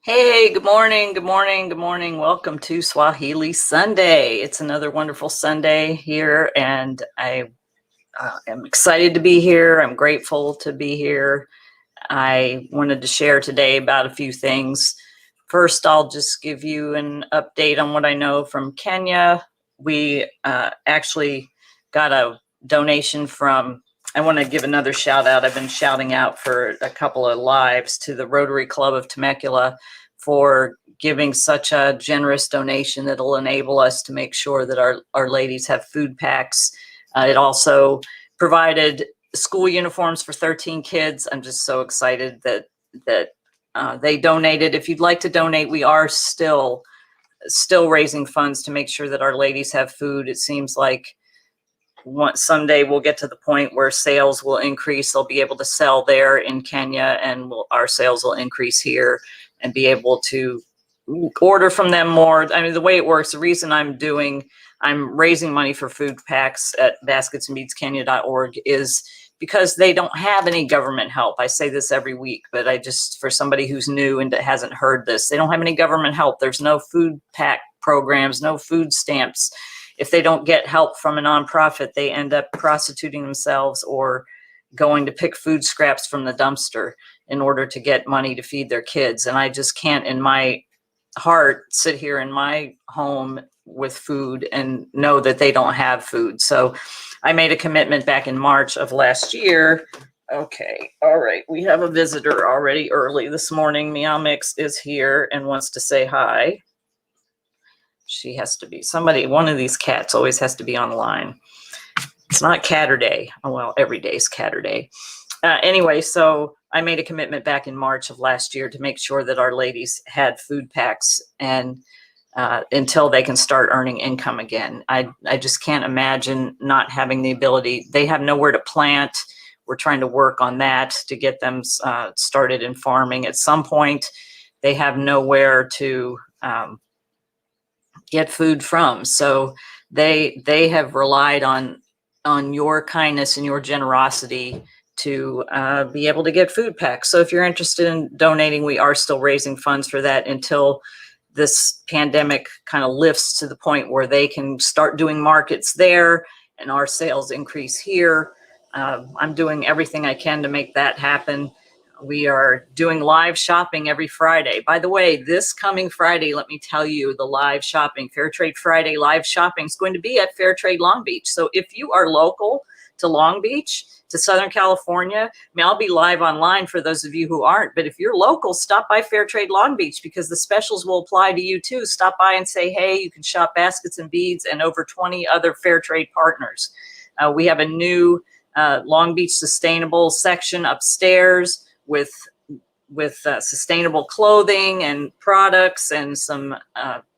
Hey, good morning, good morning, good morning. Welcome to Swahili Sunday. It's another wonderful Sunday here, and I am excited to be here. I'm grateful to be here. I wanted to share today about a few things. First, I'll just give you an update on what I know from Kenya. We actually got a donation from, I want to give another shout out. I've been shouting out for a couple of lives to the Rotary Club of Temecula for giving such a generous donation that'll enable us to make sure that our ladies have food packs. It also provided school uniforms for 13 kids. I'm just so excited that they donated. If you'd like to donate, we are still raising funds to make sure that our ladies have food. It seems like someday we'll get to the point where sales will increase. They'll be able to sell there in Kenya, and our sales will increase here and be able to order from them more. I mean, the way it works, the reason I'm raising money for food packs at basketsandbeadskenya.org is because they don't have any government help. I say this every week, but for somebody who's new and hasn't heard this, they don't have any government help. There's no food pack programs, no food stamps. If they don't get help from a nonprofit, they end up prostituting themselves or going to pick food scraps from the dumpster in order to get money to feed their kids. And I just can't, in my heart, sit here in my home with food and know that they don't have food. So I made a commitment back in March of last year. Okay, all right, we have a visitor already early this morning. Meow Mix is here and wants to say hi. She has to be one of these cats always has to be online. It's not Catter Day. Oh, well, every day's Catter Day. Anyway, so I made a commitment back in March of last year to make sure that our ladies had food packs and until they can start earning income again. I just can't imagine not having the ability. They have nowhere to plant. We're trying to work on that to get them started in farming. At some point, they have nowhere to get food from. So they have relied on your kindness and your generosity to be able to get food packs. So if you're interested in donating, we are still raising funds for that until this pandemic kind of lifts to the point where they can start doing markets there and our sales increase here. I'm doing everything I can to make that happen. We are doing live shopping every Friday. By the way, this coming Friday, let me tell you, the live shopping, Fair Trade Friday live shopping is going to be at Fair Trade Long Beach. So if you are local to Long Beach, to Southern California, I mean, I'll be live online for those of you who aren't, but if you're local, stop by Fair Trade Long Beach because the specials will apply to you too. Stop by and say, hey, you can shop Baskets and Beads and over 20 other Fair Trade partners. We have a new Long Beach Sustainable section upstairs with sustainable clothing and products and some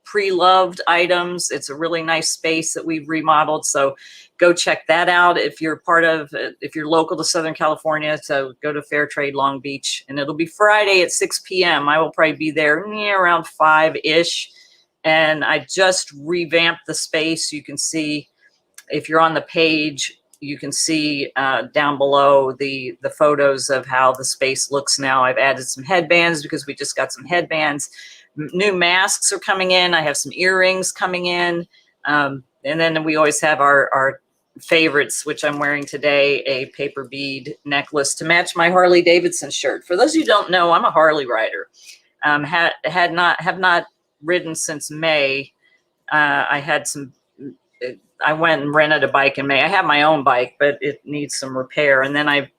pre-loved items. It's a really nice space that we've remodeled. So go check that out if you're if you're local to Southern California. So go to Fair Trade Long Beach, and it'll be Friday at 6 p.m. I will probably be there around 5-ish. And I just revamped the space. You can see, if you're on the page, you can see down below the photos of how the space looks now. I've added some headbands because we just got some headbands. New masks are coming in. I have some earrings coming in. And then we always have our favorites, which I'm wearing today, a paper bead necklace to match my Harley Davidson shirt. For those of you who don't know, I'm a Harley rider. Have not ridden since May. I went and rented a bike in May. I have my own bike, but it needs some repair. And then I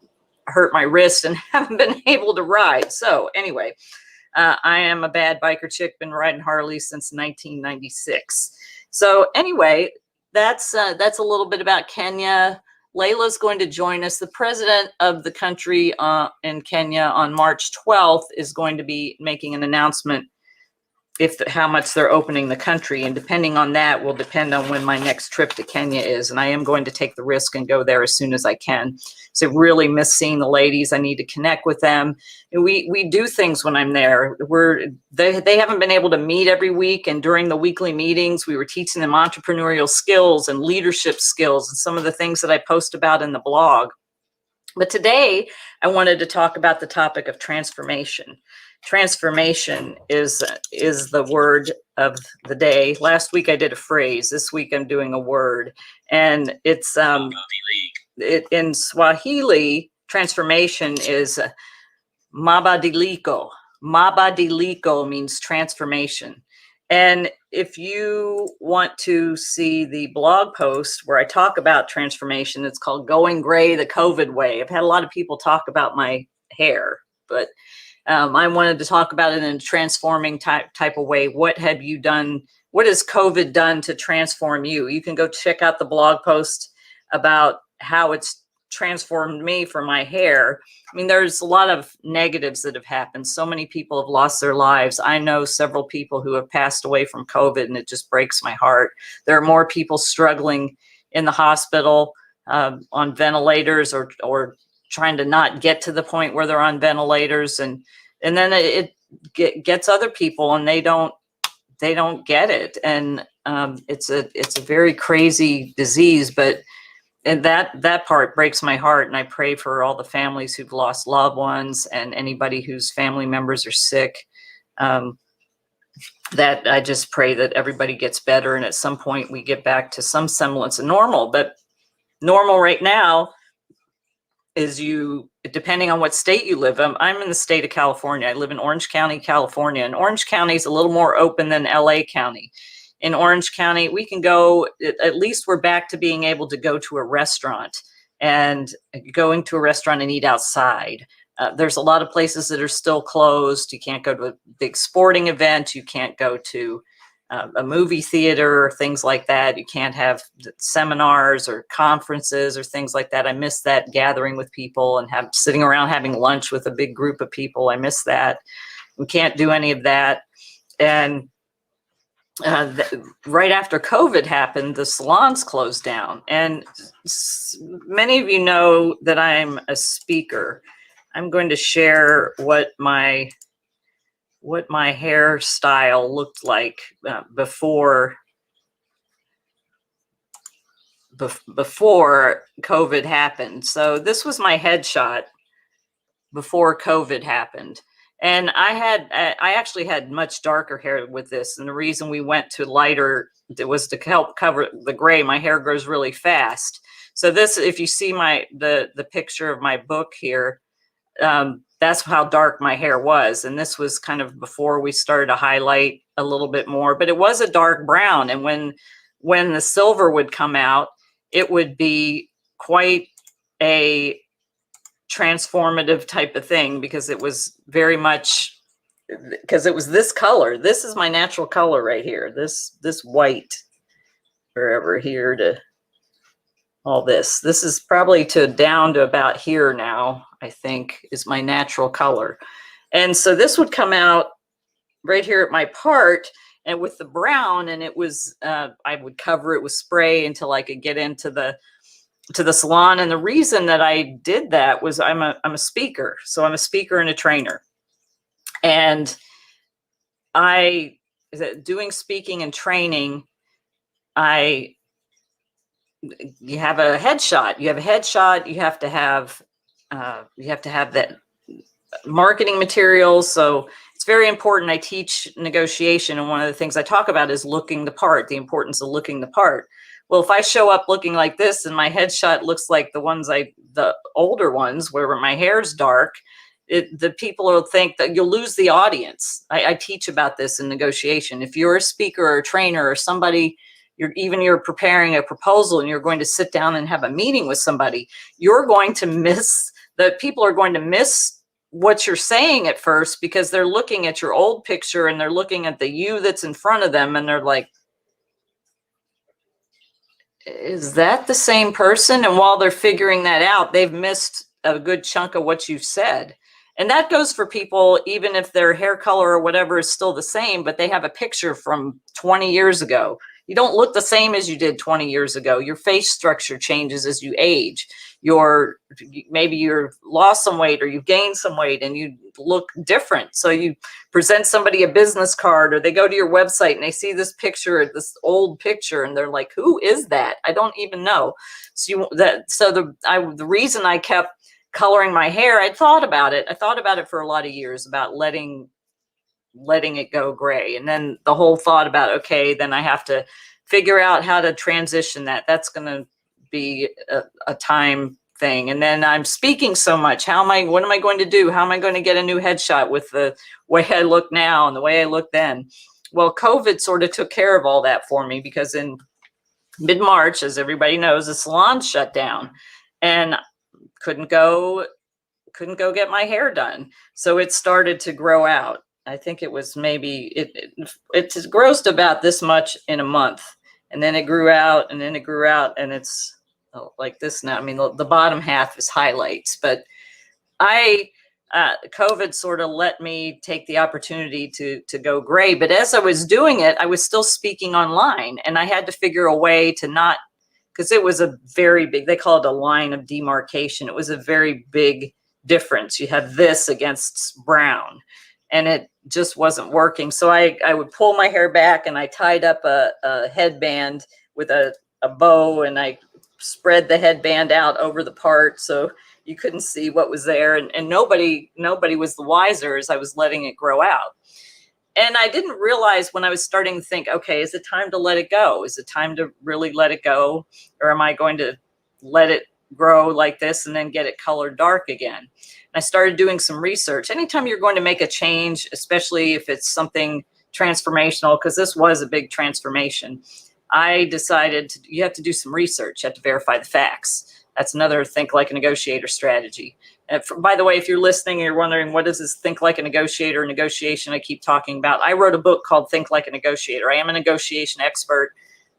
hurt my wrist and haven't been able to ride. So anyway, I am a bad biker chick, been riding Harley since 1996. So anyway, that's a little bit about Kenya. Layla's going to join us. The president of the country in Kenya on March 12th is going to be making an announcement how much they're opening the country, and depending on that will depend on when my next trip to Kenya is. And I am going to take the risk and go there as soon as I can. So really miss seeing the ladies. I need to connect with them. And we do things when I'm there. They haven't been able to meet every week, and during the weekly meetings, we were teaching them entrepreneurial skills and leadership skills and some of the things that I post about in the blog. But today I wanted to talk about the topic of transformation. Transformation is the word of the day. Last week I did a phrase. This week I'm doing a word, and it's in Swahili. Transformation is Mabadiliko. Mabadiliko means transformation. And if you want to see the blog post where I talk about transformation, it's called Going Gray the COVID Way. I've had a lot of people talk about my hair, but I wanted to talk about it in a transforming type of way. What have you done? What has COVID done to transform you? You can go check out the blog post about how it's transformed me for my hair. I mean, there's a lot of negatives that have happened. So many people have lost their lives. I know several people who have passed away from COVID, and it just breaks my heart. There are more people struggling in the hospital on ventilators or trying to not get to the point where they're on ventilators, and then it gets other people, and they don't get it, and it's a very crazy disease. But and that part breaks my heart, and I pray for all the families who've lost loved ones and anybody whose family members are sick. That I just pray that everybody gets better, and at some point we get back to some semblance of normal. But normal right now is, depending on what state you live in. I'm in the state of California. I live in Orange County, California, and Orange County is a little more open than LA County. In Orange County, we can go, at least we're back to being able to go to a restaurant, and going to a restaurant and eat outside. There's a lot of places that are still closed. You can't go to a big sporting event. You can't go to a movie theater or things like that. You can't have seminars or conferences or things like that. I miss that, gathering with people and sitting around having lunch with a big group of people. I miss that. We can't do any of that. And right after COVID happened, the salons closed down. And many of you know that I'm a speaker. I'm going to share what my hairstyle looked like before COVID happened. So this was my headshot before COVID happened. And I actually had much darker hair with this. And the reason we went to lighter was to help cover the gray. My hair grows really fast. So this, if you see the picture of my book here, that's how dark my hair was. And this was kind of before we started to highlight a little bit more, but it was a dark brown. And when the silver would come out, it would be quite a transformative type of thing, because it was very much, because it was this color. This is my natural color right here. This white, wherever here to all this. This is probably down to about here now, I think, is my natural color. And so this would come out right here at my part, and with the brown, and it was, I would cover it with spray until I could get into the salon. And the reason that I did that was I'm a speaker. So I'm a speaker and a trainer. And doing speaking and training, you have a headshot. You have to have that marketing materials. So it's very important. I teach negotiation, and one of the things I talk about is looking the part, the importance of looking the part. Well, if I show up looking like this and my headshot looks like the older ones where my hair's dark, the people will think that you'll lose the audience. I teach about this in negotiation. If you're a speaker or a trainer or somebody, you're preparing a proposal and you're going to sit down and have a meeting with somebody, people are going to miss what you're saying at first, because they're looking at your old picture and they're looking at the you that's in front of them, and they're like, is that the same person? And while they're figuring that out, they've missed a good chunk of what you've said. And that goes for people, even if their hair color or whatever is still the same, but they have a picture from 20 years ago. You don't look the same as you did 20 years ago. Your face structure changes as you age. Maybe you've lost some weight or you've gained some weight and you look different. So you present somebody a business card, or they go to your website and they see this picture, this old picture, and they're like, who is that? I don't even know. The reason I kept coloring my hair, I'd thought about it. I thought about it for a lot of years, about letting it go gray. And then the whole thought about, okay, then I have to figure out how to transition that. That's going to be a time thing. And then I'm speaking so much. What am I going to do? How am I going to get a new headshot with the way I look now and the way I look then? Well, COVID sort of took care of all that for me, because in mid-March, as everybody knows, the salons shut down and couldn't go get my hair done. So it started to grow out. I think it was maybe, it grows to about this much in a month. And then it grew out, and then it grew out, and it's like this now. I mean, the bottom half is highlights, but COVID sort of let me take the opportunity to go gray. But as I was doing it, I was still speaking online, and I had to figure a way to not, because it was a very big, they call it a line of demarcation. It was a very big difference. You have this against brown, and it just wasn't working. So I would pull my hair back, and I tied up a headband with a bow, and I spread the headband out over the part so you couldn't see what was there. And nobody was the wiser as I was letting it grow out. And I didn't realize when I was starting to think, okay, is it time to let it go? Is it time to really let it go? Or am I going to let it grow like this and then get it colored dark again? And I started doing some research. Anytime you're going to make a change, especially if it's something transformational, because this was a big transformation, I decided you have to do some research. You have to verify the facts. That's another think like a negotiator strategy. By the way, if you're listening and you're wondering, what is this think like a negotiator negotiation I keep talking about? I wrote a book called Think Like a Negotiator. I am a negotiation expert.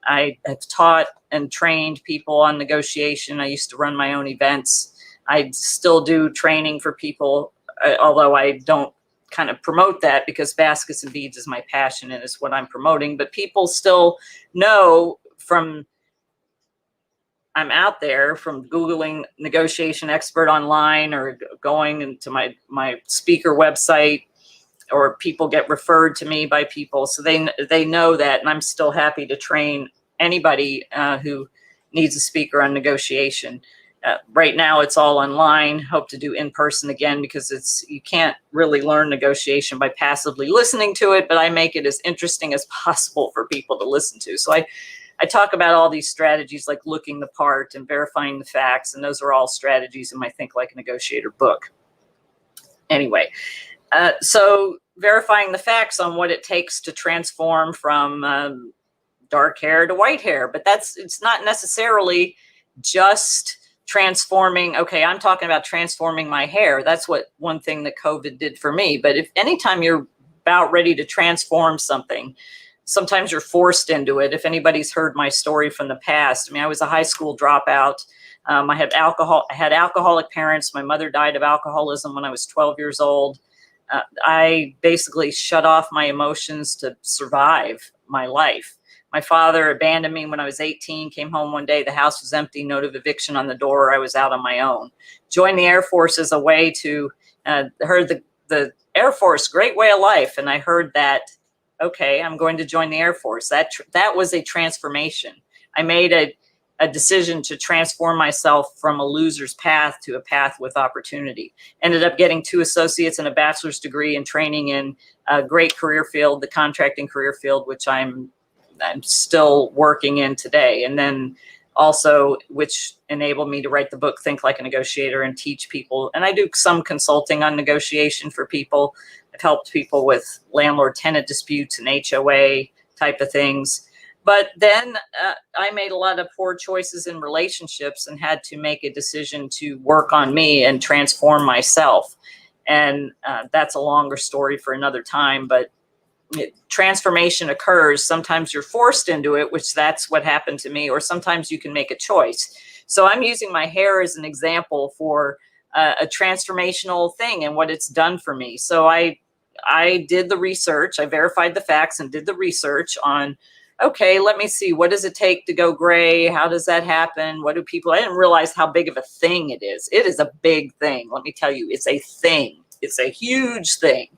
I have taught and trained people on negotiation. I used to run my own events. I still do training for people, although I don't kind of promote that, because baskets and beads is my passion and it's what I'm promoting. But people still know from I'm out there, from Googling negotiation expert online or going into my speaker website, or people get referred to me by people. So they know that, and I'm still happy to train anybody who needs a speaker on negotiation. Right now it's all online. Hope to do in person again, because you can't really learn negotiation by passively listening to it, but I make it as interesting as possible for people to listen to. So I talk about all these strategies, like looking the part and verifying the facts, and those are all strategies in my Think Like a Negotiator book. Anyway, so verifying the facts on what it takes to transform from dark hair to white hair, but it's not necessarily just transforming. Okay, I'm talking about transforming my hair. That's one thing that COVID did for me. But if anytime you're about ready to transform something, sometimes you're forced into it. If anybody's heard my story from the past, I mean, I was a high school dropout. I had alcoholic parents. My mother died of alcoholism when I was 12 years old. I basically shut off my emotions to survive my life. My father abandoned me when I was 18, came home one day, the house was empty, note of eviction on the door. I was out on my own. Joined the Air Force as a way to, heard the Air Force, great way of life. And I heard that, okay, I'm going to join the Air Force. That was a transformation. I made a decision to transform myself from a loser's path to a path with opportunity. Ended up getting 2 associates and a bachelor's degree and training in a great career field, the contracting career field, which I'm still working in today. And then also, which enabled me to write the book, Think Like a Negotiator, and teach people. And I do some consulting on negotiation for people. I've helped people with landlord-tenant disputes and HOA type of things. But then I made a lot of poor choices in relationships and had to make a decision to work on me and transform myself. And that's a longer story for another time, but transformation occurs. Sometimes you're forced into it, which that's what happened to me, or sometimes you can make a choice. So I'm using my hair as an example for a transformational thing and what it's done for me. So I did the research, I verified the facts and did the research on, okay, let me see, what does it take to go gray? How does that happen? What do people, I didn't realize how big of a thing it is. It is a big thing. Let me tell you, it's a thing. It's a huge thing.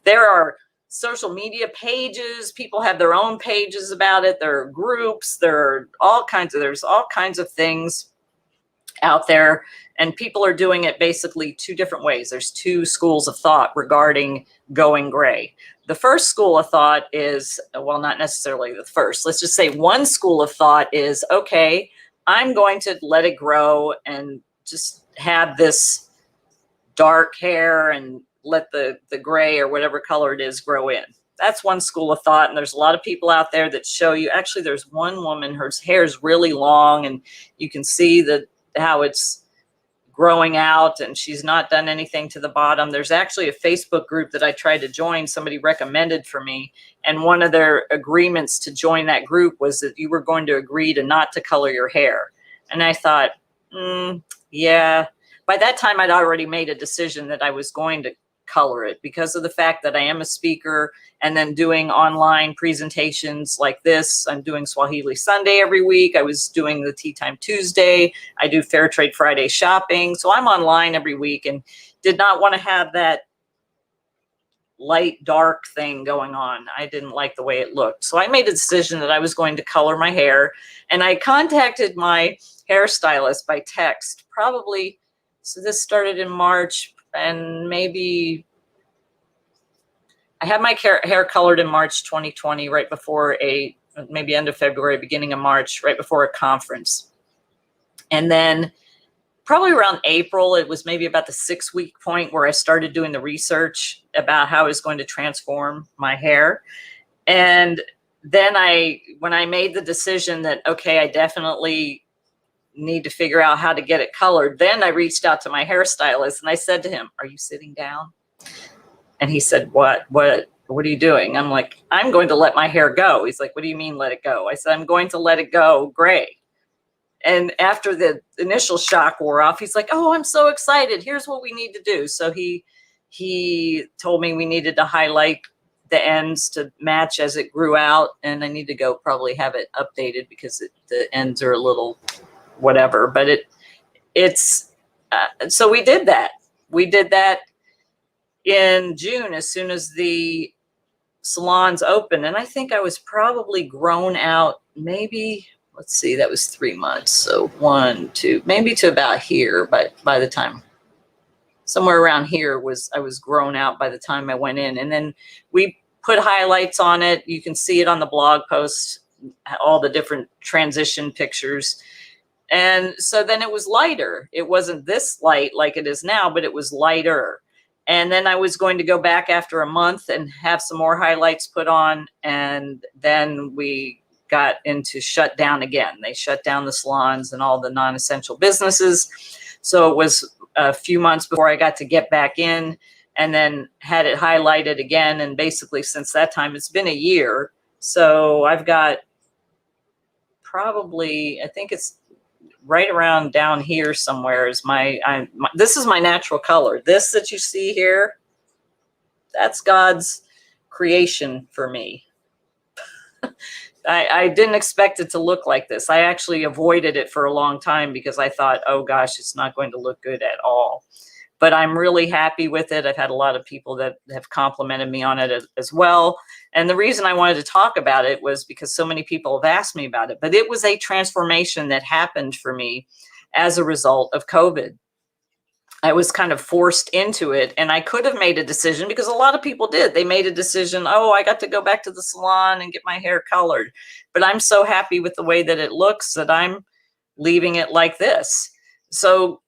There are social media pages. People have their own pages about it. There are groups. There's all kinds of things. out there, and people are doing it basically two different ways. There's two schools of thought regarding going gray. The first school of thought is, well, not necessarily the first. Let's just say one school of thought is, okay, I'm going to let it grow and just have this dark hair and let the gray or whatever color it is grow in. That's one school of thought. And there's a lot of people out there that show you, actually, there's one woman, her hair is really long and you can see how it's growing out, and she's not done anything to the bottom. There's actually a Facebook group that I tried to join, somebody recommended for me, and one of their agreements to join that group was that you were going to agree to not to color your hair. And I thought, yeah. By that time, I'd already made a decision that I was going to color it because of the fact that I am a speaker and then doing online presentations like this. I'm doing Swahili Sunday every week. I was doing the Tea Time Tuesday. I do Fair Trade Friday shopping. So I'm online every week and did not want to have that light dark thing going on. I didn't like the way it looked. So I made a decision that I was going to color my hair, and I contacted my hairstylist by text probably. So this started in March, and maybe I had my hair colored in March 2020, right before maybe end of February, beginning of March, right before a conference. And then probably around April, it was maybe about the 6-week point where I started doing the research about how I was going to transform my hair. And then when I made the decision that, okay, I definitely need to figure out how to get it colored, then I reached out to my hairstylist and I said to him, "Are you sitting down?" And he said, what are you doing? I'm like, "I'm going to let my hair go." He's like, "What do you mean let it go?" I said, "I'm going to let it go gray." And after the initial shock wore off, he's like, "Oh, I'm so excited. Here's what we need to do." So he told me we needed to highlight the ends to match as it grew out. And I need to go probably have it updated because the ends are a little whatever, but it's so we did that. We did that in June as soon as the salons opened, and I think I was probably grown out, maybe, let's see, that was 3 months, so 1, 2, maybe to about here. But by the time, somewhere around here, I was grown out by the time I went in. And then we put highlights on it. You can see it on the blog post, all the different transition pictures. And so then it was lighter. It wasn't this light like it is now, but it was lighter. And then I was going to go back after a month and have some more highlights put on. And then we got into shut down again. They shut down the salons and all the non-essential businesses. So it was a few months before I got to get back in and then had it highlighted again. And basically since that time, it's been a year. So I've got probably, I think it's right around down here somewhere is this is my natural color. This that you see here, that's God's creation for me. I didn't expect it to look like this. I actually avoided it for a long time because I thought, oh gosh, it's not going to look good at all. But I'm really happy with it. I've had a lot of people that have complimented me on it as well. And the reason I wanted to talk about it was because so many people have asked me about it. But it was a transformation that happened for me as a result of COVID. I was kind of forced into it, and I could have made a decision because a lot of people did. They made a decision, oh, I got to go back to the salon and get my hair colored. But I'm so happy with the way that it looks that I'm leaving it like this. So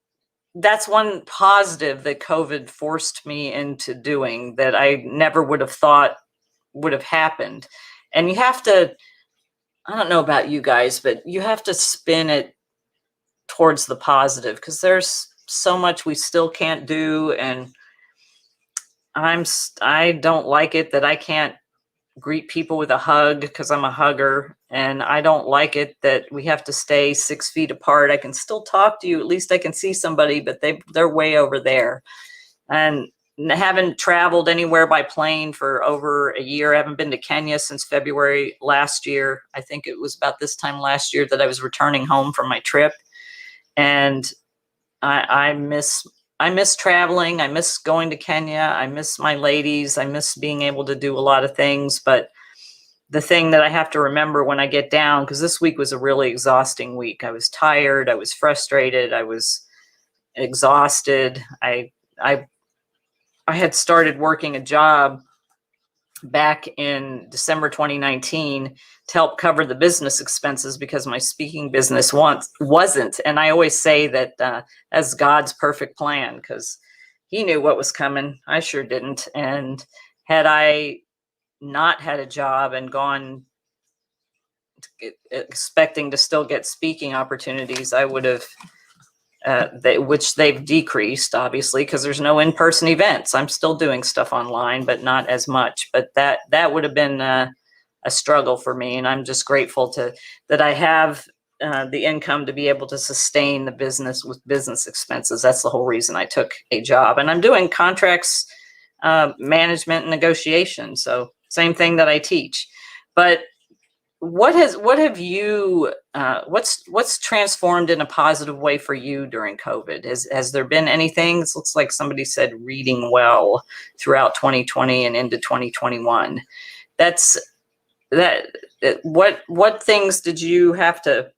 that's one positive that COVID forced me into doing that I never would have thought would have happened. And you have to, I don't know about you guys, but you have to spin it towards the positive because there's so much we still can't do. And I don't like it that I can't greet people with a hug because I'm a hugger. And I don't like it that we have to stay 6 feet apart. I can still talk to you. At least I can see somebody, but they're way over there. And haven't traveled anywhere by plane for over a year. I haven't been to Kenya since February last year. I think it was about this time last year that I was returning home from my trip. And I miss traveling. I miss going to Kenya. I miss my ladies. I miss being able to do a lot of things. But the thing that I have to remember when I get down, because this week was a really exhausting week. I was tired. I was frustrated. I was exhausted. I had started working a job back in December 2019 to help cover the business expenses because my speaking business wasn't. And I always say that that's God's perfect plan, because he knew what was coming. I sure didn't. And had I not had a job and gone expecting to still get speaking opportunities, I would have, which they've decreased, obviously, because there's no in-person events. I'm still doing stuff online, but not as much. But that would have been a struggle for me, and I'm just grateful that I have the income to be able to sustain the business with business expenses. That's the whole reason I took a job, and I'm doing contracts management and negotiation. So same thing that I teach. But what's transformed in a positive way for you during COVID? Has there been anything? It looks like somebody said reading well throughout 2020 and into 2021. What things did you have to,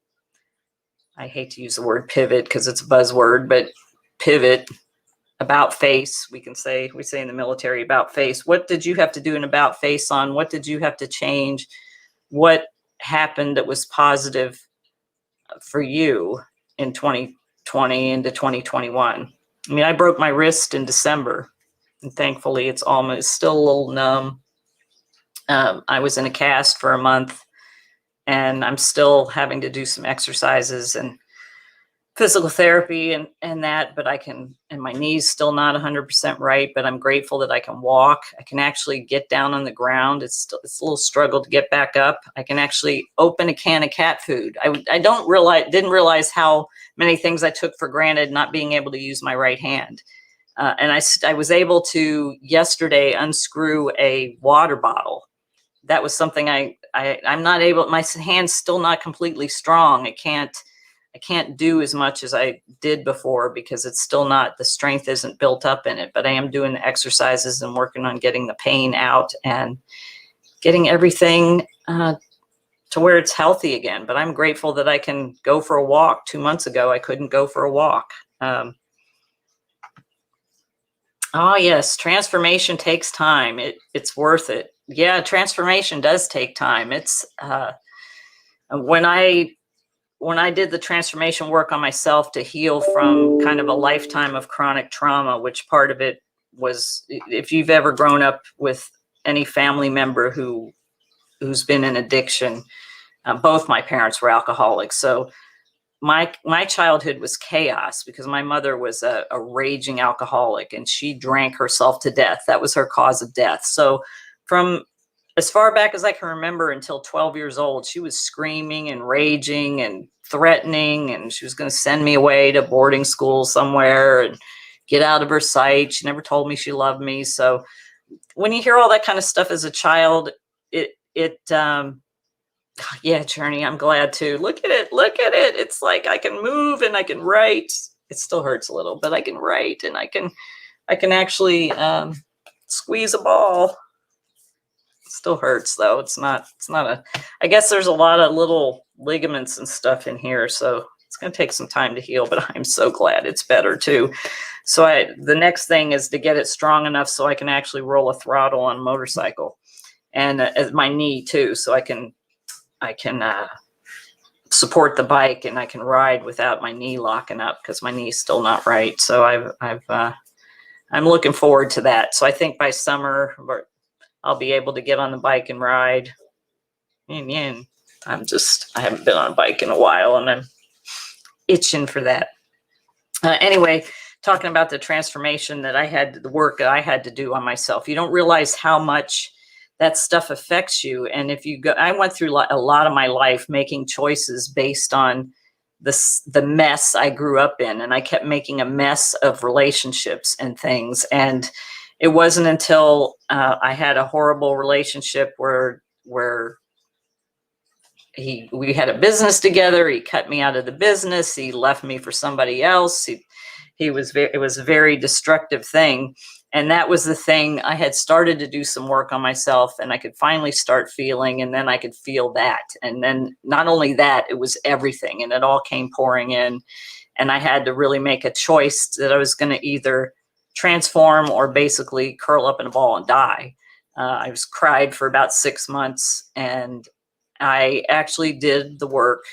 I hate to use the word pivot because it's a buzzword, but pivot, about face, we say in the military, about face. What did you have to do an about face on? What did you have to change? What happened that was positive for you in 2020 into 2021? I mean, I broke my wrist in December, and thankfully it's almost still a little numb. I was in a cast for a month, and I'm still having to do some exercises and physical therapy and that, but and my knee's still not 100% right, but I'm grateful that I can walk. I can actually get down on the ground. It's a little struggle to get back up. I can actually open a can of cat food. I didn't realize how many things I took for granted, not being able to use my right hand. And I was able to yesterday unscrew a water bottle. That was something I'm not able, my hand's still not completely strong. I can't do as much as I did before because it's still not, the strength isn't built up in it, but I am doing the exercises and working on getting the pain out and getting everything to where it's healthy again. But I'm grateful that I can go for a walk. 2 months ago, I couldn't go for a walk. Oh yes, transformation takes time. It's worth it. Yeah, transformation does take time. It's when I did the transformation work on myself to heal from kind of a lifetime of chronic trauma, which part of it was, if you've ever grown up with any family member who's been in addiction, both my parents were alcoholics. So my childhood was chaos because my mother was a raging alcoholic, and she drank herself to death. That was her cause of death. So from as far back as I can remember until 12 years old, she was screaming and raging and threatening, and she was going to send me away to boarding school somewhere and get out of her sight. She never told me she loved me. So when you hear all that kind of stuff as a child, yeah, Journey, I'm glad too. Look at it. It's like I can move and I can write. It still hurts a little, but I can write, and I can actually squeeze a ball. Still hurts though. It's not I guess there's a lot of little ligaments and stuff in here, so it's going to take some time to heal, but I'm so glad it's better too. So the next thing is to get it strong enough so I can actually roll a throttle on a motorcycle, and my knee too, so I can support the bike and I can ride without my knee locking up because my knee's still not right. So I'm looking forward to that. So I think by summer I'll be able to get on the bike and ride. And I haven't been on a bike in a while, and I'm itching for that. Anyway, talking about the transformation the work that I had to do on myself. You don't realize how much that stuff affects you. And I went through a lot of my life making choices based on the mess I grew up in, and I kept making a mess of relationships and things. And it wasn't until I had a horrible relationship where we had a business together. He cut me out of the business. He left me for somebody else. It was a very destructive thing. And that was the thing. I had started to do some work on myself, and I could finally start feeling, and then I could feel that. And then not only that, it was everything, and it all came pouring in. And I had to really make a choice that I was going to either transform or basically curl up in a ball and die. I was cried for about 6 months, and I actually did the work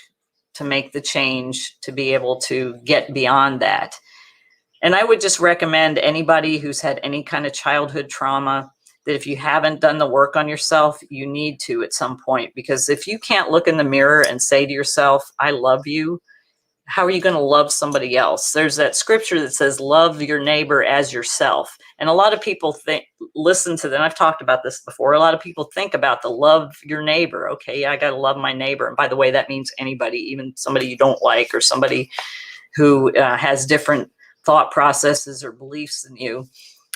to make the change to be able to get beyond that. And I would just recommend anybody who's had any kind of childhood trauma that if you haven't done the work on yourself, you need to at some point, because if you can't look in the mirror and say to yourself, I love you, how are you going to love somebody else? There's that scripture that says, love your neighbor as yourself. And a lot of people listen to that. I've talked about this before. A lot of people think about the love your neighbor. Okay, I got to love my neighbor. And by the way, that means anybody, even somebody you don't like, or somebody who has different thought processes or beliefs than you.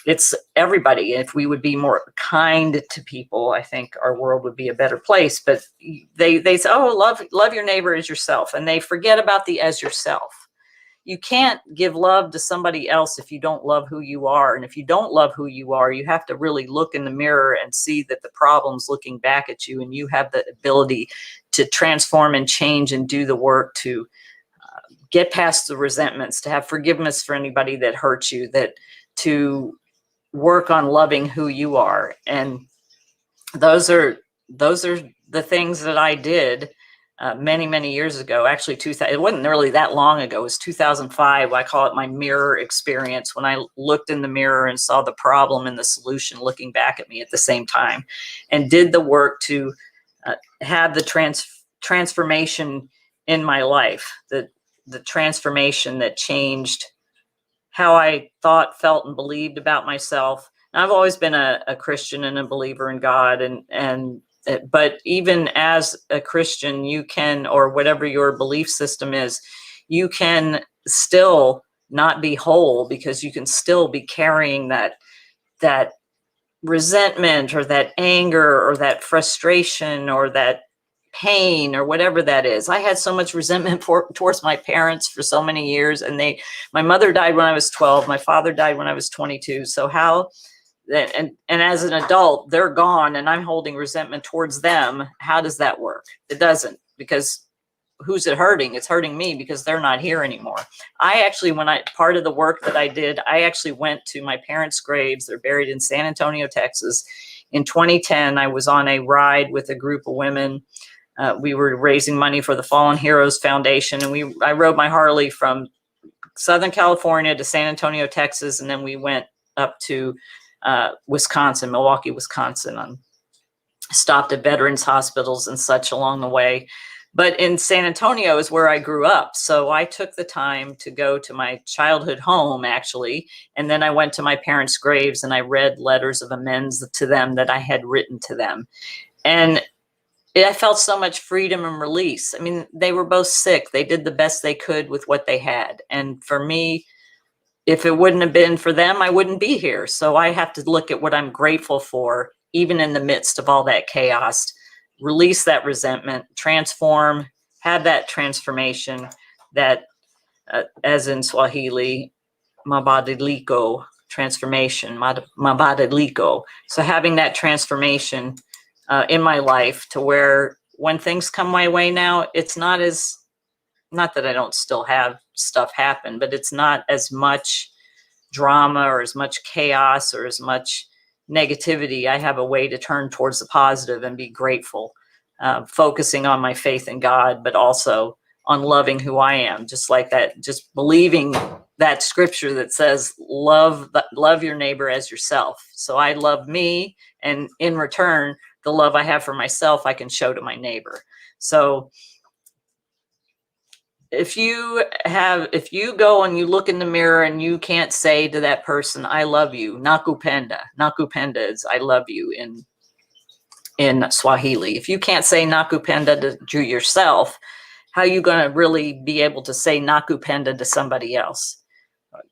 It's everybody. If we would be more kind to people, I think our world would be a better place. But they say, oh, love your neighbor as yourself. And they forget about the as yourself. You can't give love to somebody else if you don't love who you are. And if you don't love who you are, you have to really look in the mirror and see that the problem's looking back at you, and you have the ability to transform and change and do the work to get past the resentments, to have forgiveness for anybody that hurts you, that to work on loving who you are. And those are the things that I did many, many years ago. Actually, it wasn't really that long ago. It was 2005. I call it my mirror experience, when I looked in the mirror and saw the problem and the solution looking back at me at the same time, and did the work to have the transformation in my life, the transformation that changed how I thought, felt, and believed about myself. And I've always been a Christian and a believer in God, but even as a Christian, you can, or whatever your belief system is, you can still not be whole, because you can still be carrying that resentment, or that anger, or that frustration, or that pain, or whatever that is. I had so much resentment towards my parents for so many years, and my mother died when I was 12, my father died when I was 22. So and as an adult, they're gone, and I'm holding resentment towards them. How does that work? It doesn't, because who's it hurting? It's hurting me, because they're not here anymore. Part of the work that I did, I actually went to my parents' graves. They're buried in San Antonio, Texas. In 2010, I was on a ride with a group of women. We were raising money for the Fallen Heroes Foundation, and I rode my Harley from Southern California to San Antonio, Texas, and then we went up to Wisconsin, Milwaukee, Wisconsin. Stopped at veterans hospitals and such along the way. But in San Antonio is where I grew up. So I took the time to go to my childhood home, actually. And then I went to my parents' graves, and I read letters of amends to them that I had written to them. And I felt so much freedom and release. I mean, they were both sick. They did the best they could with what they had. And for me, if it wouldn't have been for them, I wouldn't be here. So I have to look at what I'm grateful for, even in the midst of all that chaos. Release that resentment, transform, have that transformation, that, as in Swahili, Mabadiliko, transformation, Mabadiliko. So having that transformation in my life, to where when things come my way now, it's not that I don't still have stuff happen, but it's not as much drama, or as much chaos, or as much negativity. I have a way to turn towards the positive and be grateful, focusing on my faith in God, but also on loving who I am, just like that, just believing that scripture that says, love your neighbor as yourself. So I love me, and in return, the love I have for myself, I can show to my neighbor. So if you go and you look in the mirror and you can't say to that person, I love you, nakupenda. Nakupenda is I love you in Swahili. If you can't say nakupenda to yourself, how are you going to really be able to say nakupenda to somebody else,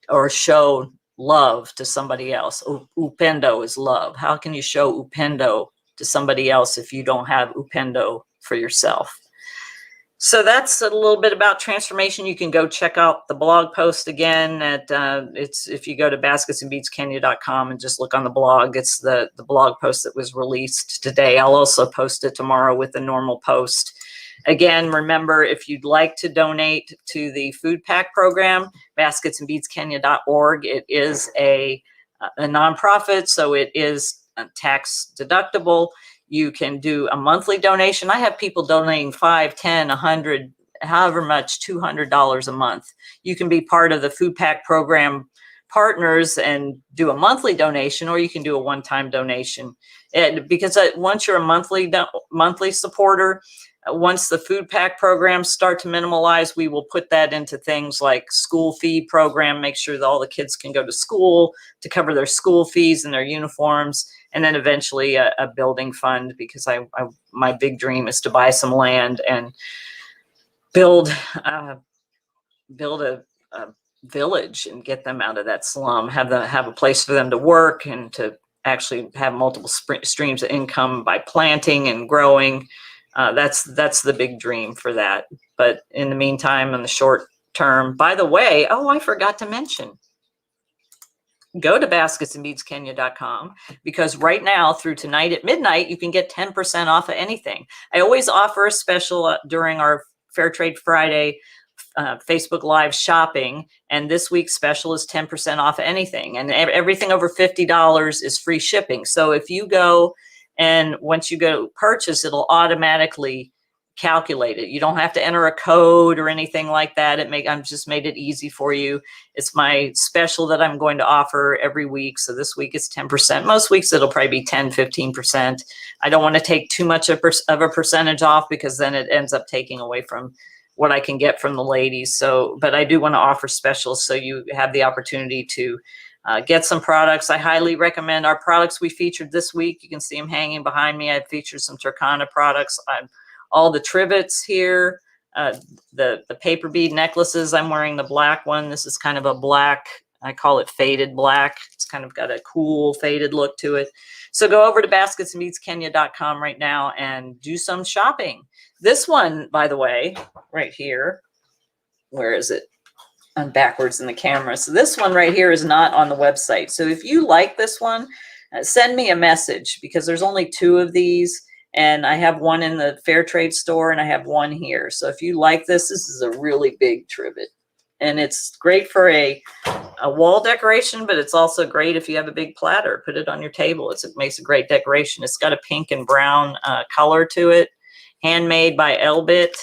or show love to somebody else? Upendo is love. How can you show upendo to somebody else if you don't have upendo for yourself? So that's a little bit about transformation. You can go check out the blog post again at if you go to basketsandbeadskenya.com and just look on the blog, it's the blog post that was released today. I'll also post it tomorrow with the normal post. Again, remember, if you'd like to donate to the food pack program, basketsandbeadskenya.org. It is a nonprofit, so it is tax deductible. You can do a monthly donation. I have people donating $5, $10, $100, however much, $200 a month. You can be part of the food pack program partners and do a monthly donation, or you can do a one-time donation. And because once you're a monthly supporter, once the food pack programs start to minimalize, we will put that into things like school fee program, make sure that all the kids can go to school to cover their school fees and their uniforms, and then eventually a building fund, because my big dream is to buy some land and build a village and get them out of that slum, have a place for them to work and to actually have multiple streams of income by planting and growing. That's the big dream for that. But in the meantime, in the short term, by the way, I forgot to mention, go to basketsandbeadskenya.com, because right now through tonight at midnight, you can get 10% off of anything. I always offer a special during our Fair Trade Friday Facebook Live shopping, and this week's special is 10% off of anything, and everything over $50 is free shipping. So if you go, and once you go purchase, it'll automatically calculate it. You don't have to enter a code or anything like that. I've just made it easy for you. It's my special that I'm going to offer every week. So this week it's 10%. Most weeks it'll probably be 10, 15%. I don't want to take too much of a percentage off, because then it ends up taking away from what I can get from the ladies. So, but I do want to offer specials so you have the opportunity to get some products. I highly recommend our products we featured this week. You can see them hanging behind me. I've featured some Turkana products. All the trivets here, the paper bead necklaces. I'm wearing the black one. This is kind of a black, I call it faded black. It's kind of got a cool faded look to it. So go over to basketsandbeadskenya.com right now and do some shopping. This one, by the way, right here, where is it? I'm backwards in the camera. So this one right here is not on the website. So if you like this one, send me a message, because there's only 2 of these. And I have one in the Fair Trade store and I have one here. So if you like this is a really big trivet. And it's great for a wall decoration, but it's also great if you have a big platter. Put it on your table. It makes a great decoration. It's got a pink and brown color to it. Handmade by Elbit.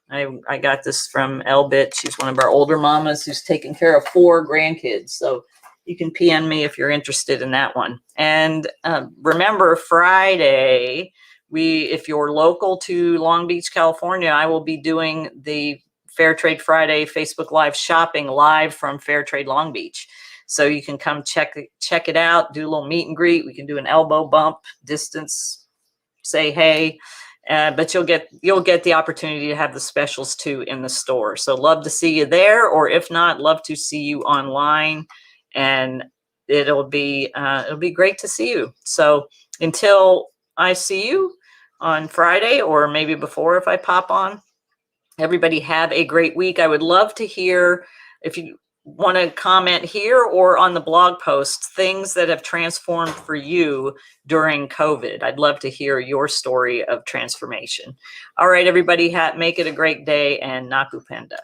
I got this from Elbit. She's one of our older mamas who's taking care of 4 grandkids. So you can PM me if you're interested in that one. And remember, Friday, if you're local to Long Beach, California, I will be doing the Fair Trade Friday Facebook Live shopping live from Fair Trade Long Beach. So you can come check it out, do a little meet and greet. We can do an elbow bump, distance, say hey. But you'll get the opportunity to have the specials too in the store. So love to see you there, or if not, love to see you online. And it'll be great to see you. So until I see you on Friday, or maybe before if I pop on, everybody have a great week. I would love to hear, if you want to comment here or on the blog post, things that have transformed for you during COVID. I'd love to hear your story of transformation. All right, everybody, make it a great day, and nakupenda.